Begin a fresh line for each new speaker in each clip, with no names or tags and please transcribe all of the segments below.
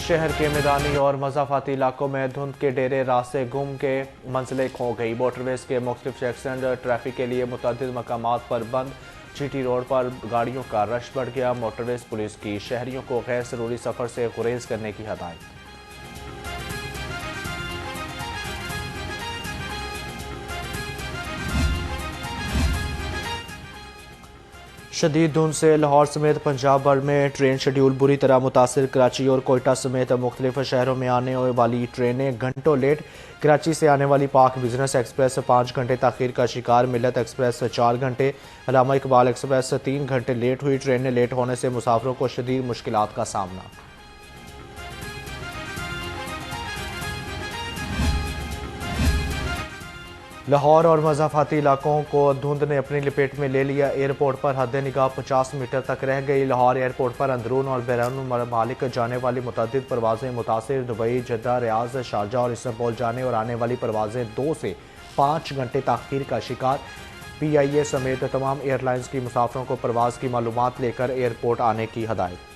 शहर के मैदानी और मज़ाफ़ाती इलाकों में धुंध के डेरे रास्ते गुम के मंजिलें खो गई। मोटरवेज के मुख्तलिफ सेक्शन ट्रैफिक के लिए मुतअद्दिद मकामात पर बंद। जीटी रोड पर गाड़ियों का रश बढ़ गया। मोटरवेज पुलिस की शहरियों को गैर ज़रूरी सफ़र से गुरेज करने की हदायत। शदीद धुंध से लाहौर समेत पंजाब भर में ट्रेन शेड्यूल बुरी तरह मुतासिर। कराची और कोयटा समेत मुख्तलिफ शहरों में आने वाली ट्रेनें घंटों लेट। कराची से आने वाली पाक बिजनेस एक्सप्रेस 5 घंटे ताखीर का शिकार। मिलत एक्सप्रेस 4 घंटे। अल्लामा इकबाल एक्सप्रेस 3 घंटे लेट हुई। ट्रेनें लेट होने से मुसाफिरों को शदीद मुश्किलात का सामना। लाहौर और मज़ाफ़ाती इलाकों को धुंध ने अपनी लपेट में ले लिया। एयरपोर्ट पर हद निगाह 50 मीटर तक रह गई। लाहौर एयरपोर्ट पर अंदरून और बैरून ममालिक जाने वाली मुतअद्दिद परवाज़ें मुतासिर। दुबई, जद्दा, रियाद, शारजा और इस्तांबुल जाने और आने वाली परवाज़ें 2 से 5 घंटे ताख़ीर का शिकार। PIA समेत तमाम एयरलाइंस की मुसाफिरों को परवाज़ की मालूमात लेकर एयरपोर्ट आने की हदायत।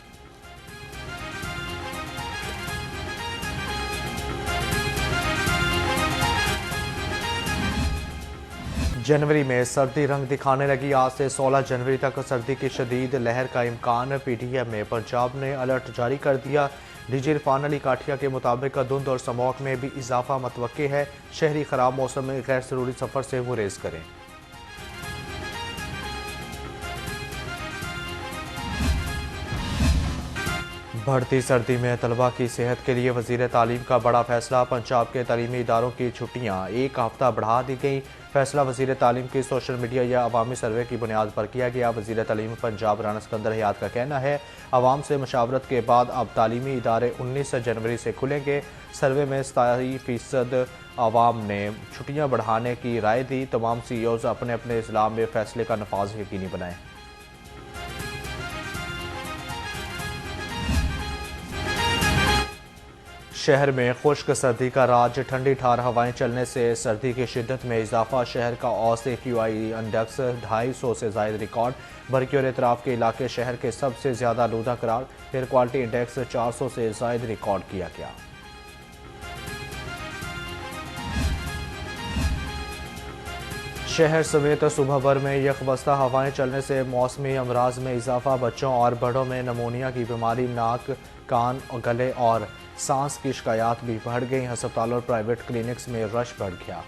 जनवरी में सर्दी रंग दिखाने लगी। आज से 16 जनवरी तक सर्दी की शदीद लहर का इम्कान। PTM में पंजाब ने अलर्ट जारी कर दिया। DG इरफान अली काठिया के मुताबिक धुंध और स्मॉग में भी इजाफा मतवक्के है। शहरी खराब मौसम में गैर ज़रूरी सफ़र से गुरेज करें। बढ़ती सर्दी में तलबा की सेहत के लिए वज़ीर तालीम का बड़ा फैसला। पंजाब के तालीमी इदारों की छुट्टियाँ 1 हफ्ता बढ़ा दी गई। फैसला वज़ीर तालीम की सोशल मीडिया या अवामी सर्वे की बुनियाद पर किया गया। वज़ीर तालीम पंजाब राना सिकंदर हयात का कहना है, अवाम से मशावरत के बाद अब तालीमी इदारे 19 जनवरी से खुलेंगे। सर्वे में 27% अवाम ने छुट्टियाँ बढ़ाने की राय दी। तमाम CEOs अपने अपने इस्लाम में फैसले का नफाज यकीनी बनाएं। शहर में खुश्क सर्दी का राज। ठंडी ठार हवाएं चलने से सर्दी की शिद्दत में इजाफा। शहर का औसत AQI इंडेक्स 250 से जायद रिकॉर्ड। बरकी और इतराफ के इलाके शहर के सबसे ज्यादा आलूदा करार। एयर क्वालिटी इंडेक्स 400 से जायद रिकॉर्ड किया गया। शहर समेत सुबह भर में यकबस्ता हवाएं चलने से मौसमी अमराज में इजाफा। बच्चों और बड़ों में नमोनिया की बीमारी, नाक, कान, गले और सांस की शिकायत भी बढ़ गई। हस्पताल और प्राइवेट क्लिनिक्स में रश बढ़ गया।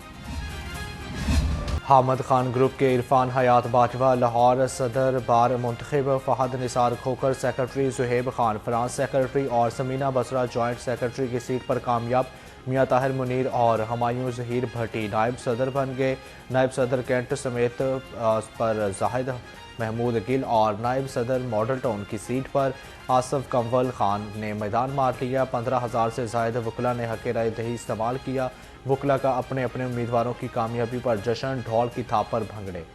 हामिद खान ग्रुप के इरफान हयात बाजवा लाहौर सदर बार मुंतखब। फहद निसार खोकर सेक्रेटरी, जुहेब खान फ्रांस सेक्रेटरी और समीना बसरा जॉइंट सेक्रेटरी की सीट पर कामयाब। मियां ताहिर मुनीर और हमायूं जहीर भट्टी नायब सदर बन गए। नायब सदर कैंट समेत पर जाहिद महमूद गिल और नायब सदर मॉडल टाउन की सीट पर आसफ कंवल खान ने मैदान मार लिया। 15,000 से जायद वकला ने हक राय दही इस्तेमाल किया। वकला का अपने अपने उम्मीदवारों की कामयाबी पर जश्न, ढोल की थाप पर भंगड़े।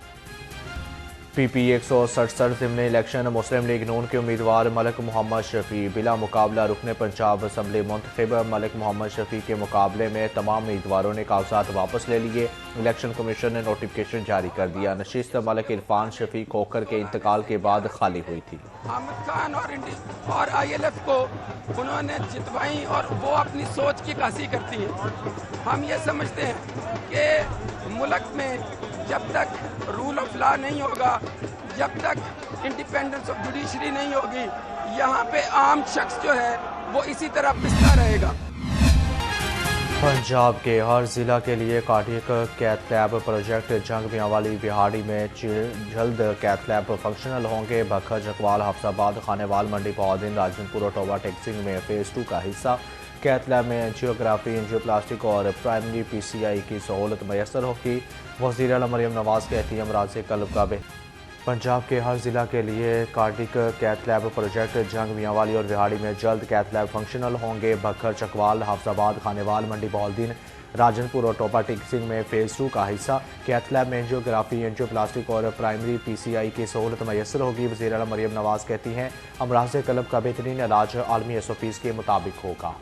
PP 167 ज़िमनी इलेक्शन मुस्लिम लीग नून के उम्मीदवार मलिक मोहम्मद शफी बिला मुकाबला रुकने पंजाब असम्बली मुंतखब। मलिक मोहम्मद शफी के मुकाबले में तमाम उम्मीदवारों ने कागजात वापस ले लिए। इलेक्शन कमीशन ने नोटिफिकेशन जारी कर दिया। नशिस्त मलिक इरफान शफी खोकर के इंतकाल के बाद खाली हुई थी।
हामिद खान और ILF को उन्होंने जितवाई और वो अपनी सोच की कासी करती है। हम ये समझते हैं कि मुल्क में जब तक रूल ऑफ लॉ नहीं होगा, जब तक इंडिपेंडेंस ऑफ जुडिशरी नहीं होगी, यहाँ पे आम शख्स जो है वो इसी तरह पिसता रहेगा।
पंजाब के हर जिला के लिए कार्डियक कैथ लैब प्रोजेक्ट जंग मियांवाली बिहाड़ी में जल्द कैथ लैब फंक्शनल होंगे। भखर, जकवाल, हफ्साबाद, खानेवाल, मंडी बहाउद्दीन, राजनपुर और टोबा टेक्सिंग में फेज़ 2 का हिस्सा। कैथ लैब में एंजियोग्राफी, एंजियोप्लास्टिक और प्राइमरी PCI की सहूलत मैसर होगी। वज़ीर आला मरियम नवाज कहती हैं, अमराज़ कल्ब का पंजाब के हर जिला के लिए कार्डिक कैथ लैब प्रोजेक्ट जंग मियांवाली और बिहाड़ी में जल्द कैथ लैब फंक्शनल होंगे। भखर, चकवाल, हफ्साबाद, खानेवाल, मंडी बहाउद्दीन, राजनपुर और टोपा टिक्सिंग में फेज़ 2 का हिस्सा। कैथ लैब में एंजियोग्राफी, एंजियोप्लास्टिक और प्राइमरी PCI की सहूलत मैसर होगी। वज़ीर आला मरियम नवाज कहती हैं, अमराज़ कल्ब का बेहतरीन इलाज आलमी SOPs के मुताबिक होगा।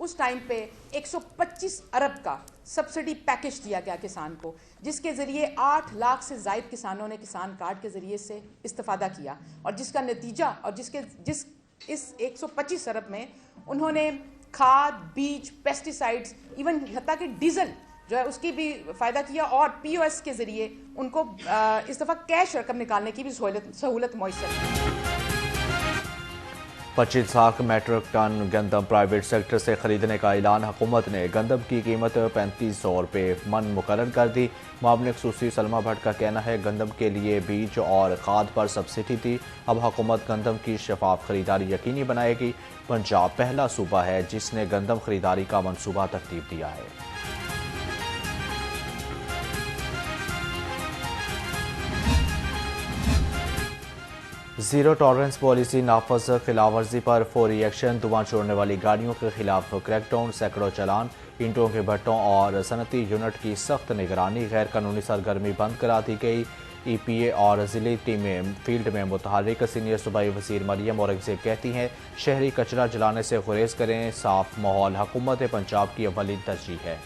उस टाइम पे 125 अरब का सब्सिडी पैकेज दिया गया किसान को, जिसके ज़रिए 8 लाख से ज़ायद किसानों ने किसान कार्ड के ज़रिए से इस्तेफ़ादा किया, और जिसका नतीजा और इस 125 अरब में उन्होंने खाद, बीज, पेस्टिसाइड्स, इवन हत्ता कि डीजल जो है उसकी भी फ़ायदा किया, और POS के ज़रिए उनको इस दफ़ा कैश रकम निकालने की भी सहूलत मुयस्सर की।
25 लाख मेट्रिक टन गंदम प्राइवेट सेक्टर से खरीदने का ऐलान। हुकूमत ने गंदम की कीमत 3500 रुपये मन मुकर्रर कर दी। मामले खसूसी सलमा भट्ट का कहना है गंदम के लिए बीज और खाद पर सब्सिडी थी, अब हुकूमत गंदम की शफाफ खरीदारी यकीनी बनाएगी। पंजाब पहला सूबा है जिसने गंदम खरीदारी का मनसूबा तरतीब दिया है। जीरो टॉलरेंस पॉलिसी नाफज, खिलाफवर्जी पर फौरी एक्शन, धुआं छोड़ने वाली गाड़ियों के खिलाफ क्रैकडाउन, सैकड़ों चालान, ईंटों के भट्टों और सनती यूनिट की सख्त निगरानी, गैर कानूनी सरगर्मी बंद करा दी गई। EPA और ज़िली टीमें फील्ड में मुतहर्रिक। सीनियर सूबाई वज़ीर मरियम औरंगज़ेब कहती हैं शहरी कचरा जलाने से गुरेज करें, साफ माहौल हुकूमत पंजाब की अव्वली तरजीह है।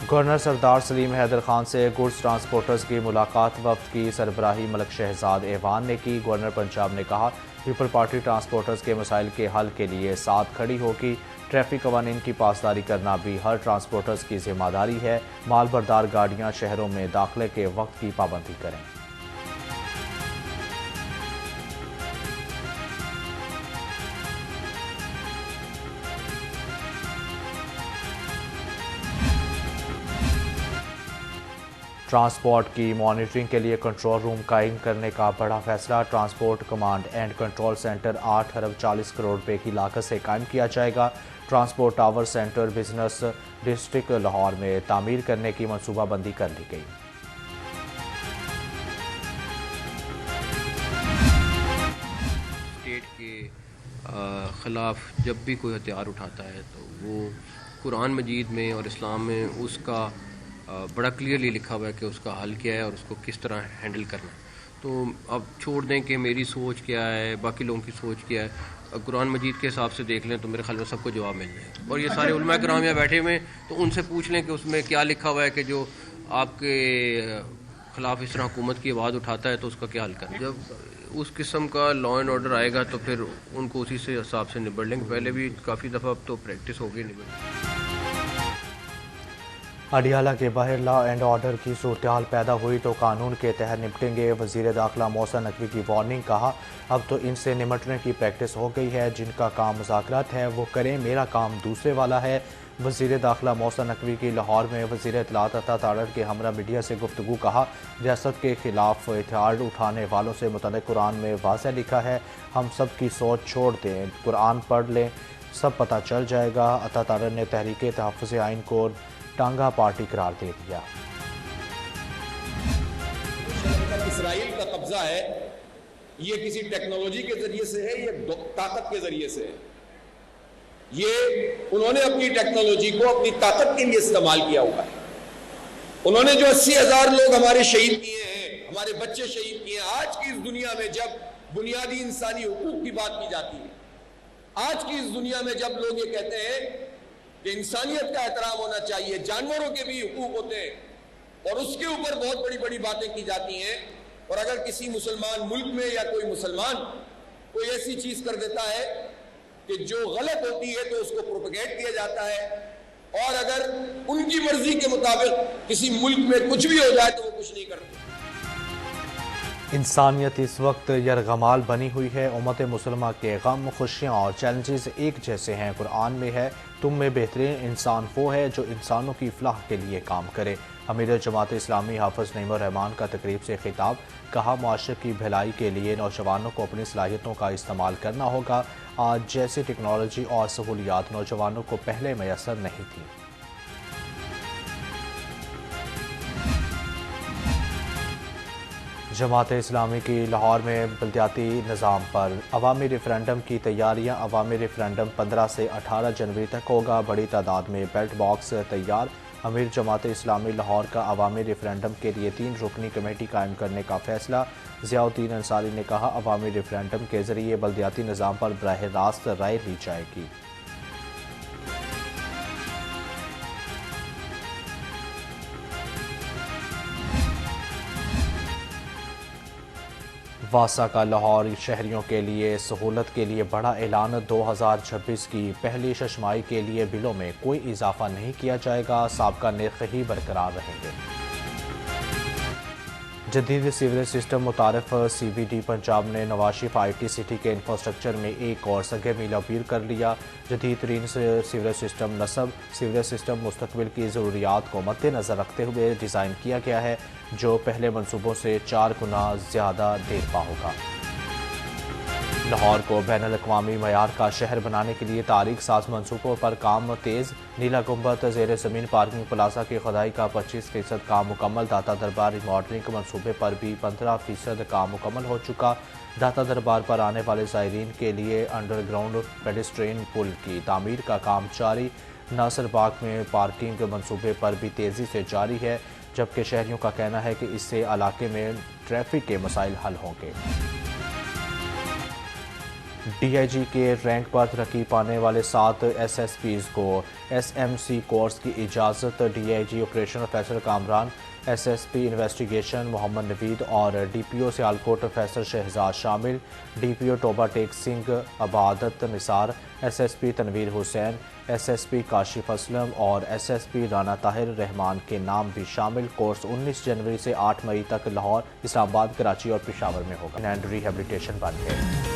गवर्नर सरदार सलीम हैदर खान से गुड्स ट्रांसपोर्टर्स की मुलाकात। वफ्द की सरबराही मलक शहजाद ऐवान ने की। गवर्नर पंजाब ने कहा पीपल पार्टी ट्रांसपोर्टर्स के मसाइल के हल के लिए साथ खड़ी होगी। ट्रैफिक कवानीन की पासदारी करना भी हर ट्रांसपोर्टर्स की जिम्मेदारी है। माल बरदार गाड़ियाँ शहरों में दाखिले के वक्त की पाबंदी करें। ट्रांसपोर्ट की मॉनिटरिंग के लिए कंट्रोल रूम कायम करने का बड़ा फैसला। Transport command and control centre 8 अरब 40 करोड़ रुपए की लागत से कायम किया जाएगा। Transport tower centre business district Lahore में तामीर करने की मनसूबाबंदी कर ली गई।
स्टेट के ख़िलाफ़ जब भी कोई हथियार उठाता है तो वो कुरान मजीद में और इस्लाम में उसका बड़ा क्लियरली लिखा हुआ है कि उसका हल क्या है और उसको किस तरह हैंडल करना है। तो अब छोड़ दें कि मेरी सोच क्या है, बाकी लोगों की सोच क्या है, कुरान मजीद के हिसाब से देख लें तो मेरे ख्याल में सबको जवाब मिल जाए। और ये सारे उलमा किराम यहाँ बैठे हुए तो उनसे पूछ लें कि उसमें क्या लिखा हुआ है कि जो आपके ख़िलाफ़ इस तरह हुकूमत की आवाज़ उठाता है तो उसका क्या हल करना। जब उस किस्म का लॉ एंड ऑर्डर आएगा तो फिर उनको उसी से हिसाब से निबड़ लेंगे। पहले भी काफ़ी दफ़ा अब तो प्रैक्टिस हो गई निबड़।
अडियाला के बाहर लॉ एंड ऑर्डर की सूरत पैदा हुई तो कानून के तहत निपटेंगे। वज़ीर दाखिला मौसा नकवी की वार्निंग। कहा अब तो इनसे निपटने की प्रैक्टिस हो गई है, जिनका काम मुज़ाकरात है वो करें, मेरा काम दूसरे वाला है। वज़ीर दाखिला मौसा नकवी की लाहौर में वज़ीर इत्तलात अता तारड़ के हमरा मीडिया से गुफ्तगू। कहा रियासत के खिलाफ हथियार उठाने वालों से मुतल्लिक़ कुरान में वाज़ेह लिखा है, हम सब की सोच छोड़ दें, कुरान पढ़ लें, सब पता चल जाएगा। अता तारड़ ने तहरीक तहफ़्फ़ुज़ आइन को टांगा पार्टी करार दे दिया।
इसराइल का कब्जा है, ये किसी टेक्नोलॉजी के जरिए से है, ये ताकत के जरिए से है। ये उन्होंने अपनी टेक्नोलॉजी को अपनी ताकत के लिए इस्तेमाल किया हुआ है। उन्होंने जो 80,000 लोग हमारे शहीद किए हैं, हमारे बच्चे शहीद किए हैं। आज की इस दुनिया में जब बुनियादी इंसानी हुकूक की बात की जाती है, आज की इस दुनिया में जब लोग ये कहते हैं कि इंसानियत का एहतराम होना चाहिए, जानवरों के भी हुकूक होते हैं, और उसके ऊपर बहुत बड़ी बड़ी बातें की जाती हैं। और अगर किसी मुसलमान मुल्क में या कोई मुसलमान कोई ऐसी चीज कर देता है कि जो गलत होती है तो उसको प्रोपेगेट किया जाता है, और अगर उनकी मर्जी के मुताबिक किसी मुल्क में कुछ भी हो जाए तो वो कुछ नहीं करते।
इंसानियत इस वक्त यरगमाल बनी हुई है। उम्मत मुसलमान के गम, खुशियाँ और चैलेंजेस एक जैसे हैं। कुरान में है तुम में बेहतरीन इंसान वो है जो इंसानों की फलाह के लिए काम करे। अमीर जमात इस्लामी हाफिज़ नईमुर रहमान का तकरीब से खिताब। कहा मुआशरे की भलाई के लिए नौजवानों को अपनी सलाहियतों का इस्तेमाल करना होगा। आज जैसी टेक्नोलॉजी और सहूलियात नौजवानों को पहले मैसर नहीं थी। जमात इस्लामी की लाहौर में बलदियाती निज़ाम पर अवामी रेफरेंडम की तैयारियां। अवामी रेफरेंडम 15 से 18 जनवरी तक होगा। बड़ी तादाद में बैलेट बॉक्स तैयार। अमीर जमात इस्लामी लाहौर का अवामी रेफरेंडम के लिए 3 रुकनी कमेटी कायम करने का फैसला। ज़ियाउद्दीन अंसारी ने कहा, अवामी रेफरेंडम के जरिए बल्दियाती निज़ाम पर बराह रास्त राय ली जाएगी। वासा का लाहौर शहरियों के लिए सहूलत के लिए बड़ा ऐलान। 2026 की पहली शशमाई के लिए बिलों में कोई इजाफा नहीं किया जाएगा, साबका नर्ख ही बरकरार रहेंगे। जदीद सीवरेज सिस्टम मुतारिफ CBD पंजाब ने नवाशिफ IT सिटी के इंफ्रास्ट्रक्चर में एक और सगे मील अपील कर लिया। जदीद तरीन सीवरेज सिस्टम नस्ब सीवरेज सिस्टम मुस्तकबिल की ज़रूरियात को मद्देनज़र रखते हुए डिज़ाइन किया गया है, जो पहले मनसूबों से 4 गुना ज़्यादा देर पा होगा। लाहौर को बैनुल अक़वामी मयार का शहर बनाने के लिए तारीख साज मनसूबों पर काम तेज़। नीला गुंबद ज़ेर ज़मीन पार्किंग प्लाजा की खुदाई का 25% काम मुकम्मल। दाता दरबार रिमॉडलिंग मनसूबे पर भी 15% काम मुकम्मल हो चुका। दाता दरबार पर आने वाले ज़ायरीन के लिए अंडरग्राउंड पेडेस्ट्रियन पुल की तामीर का काम जारी। नासिर बाग में पार्किंग मनसूबे पर भी तेज़ी से जारी है, जबकि शहरियों का कहना है कि इससे इलाके में ट्रैफिक के मसाइल हल होंगे। DIG के रैंक पर तरक्की पाने वाले 7 SSPs को SMC कोर्स की इजाज़त। DIG operation Faisal Kamran, SSP investigation Mohammad Naveed और DPO सियालकोट फैसल शहजाद शामिल। DPO Toba Tek Singh Ibadat Nisar, SSP Tanveer Hussain, SSP Kashif Aslam और SSP राना ताहिर रहमान के नाम भी शामिल। कोर्स 19 जनवरी से 8 मई तक लाहौर, इस्लामाबाद, कराची और पेशावर में होगा। एंड रिहेबिलिटेशन बंद है।